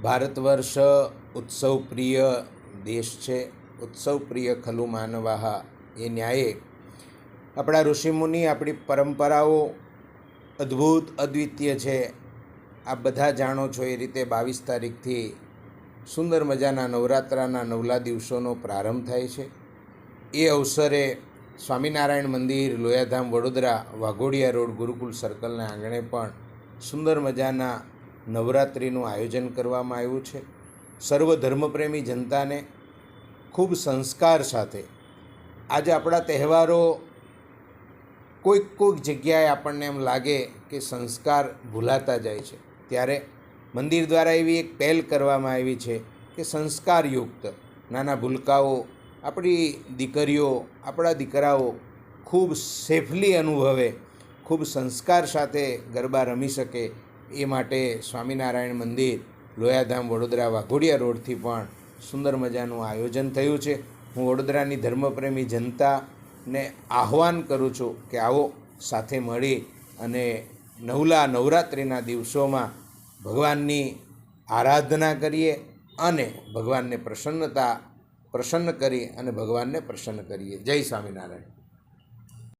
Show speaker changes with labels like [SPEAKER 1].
[SPEAKER 1] ભારતવર્ષ ઉત્સવપ્રિય દેશ છે. ઉત્સવપ્રિય ખલુ માનવાહ એ ન્યાયે આપણા ઋષિમુનિ, આપણી પરંપરાઓ અદ્ભુત અદ્વિતીય છે. આ બધા જાણો છો એ રીતે 22 તારીખથી સુંદર મજાના નવરાત્રાના નવલા દિવસોનો પ્રારંભ થાય છે. એ અવસરે સ્વામિનારાયણ મંદિર, લોયાધામ, વડોદરા, વાઘોડિયા રોડ, ગુરુકુલ સર્કલના આંગણે પણ સુંદર મજાના નવરાત્રિનું આયોજન કરવામાં આવ્યું છે. સર્વ ધર્મપ્રેમી જનતાને ખૂબ સંસ્કાર સાથે આજે આપણા તહેવારો કોઈક જગ્યાએ આપણને એમ લાગે કે સંસ્કાર ભૂલાતા જાય છે, ત્યારે મંદિર દ્વારા એવી એક પહેલ કરવામાં આવી છે કે સંસ્કારયુક્ત નાના ભૂલકાઓ, આપણી દીકરીઓ, આપણા દીકરાઓ ખૂબ સેફલી અનુભવે, ખૂબ સંસ્કાર સાથે ગરબા રમી શકે એ માટે સ્વામિનારાયણ મંદિર, લોયાધામ, વડોદરા, વાઘોડિયા રોડથી પણ સુંદર મજાનું આયોજન થયું છે. હું વડોદરાની ધર્મપ્રેમી જનતાને આહ્વાન કરું છું કે આવો સાથે મળી અને નવરાત્રિના દિવસોમાં ભગવાનની આરાધના કરીએ અને ભગવાનને પ્રસન્ન કરી અને ભગવાનને પ્રસન્ન કરીએ. જય સ્વામિનારાયણ.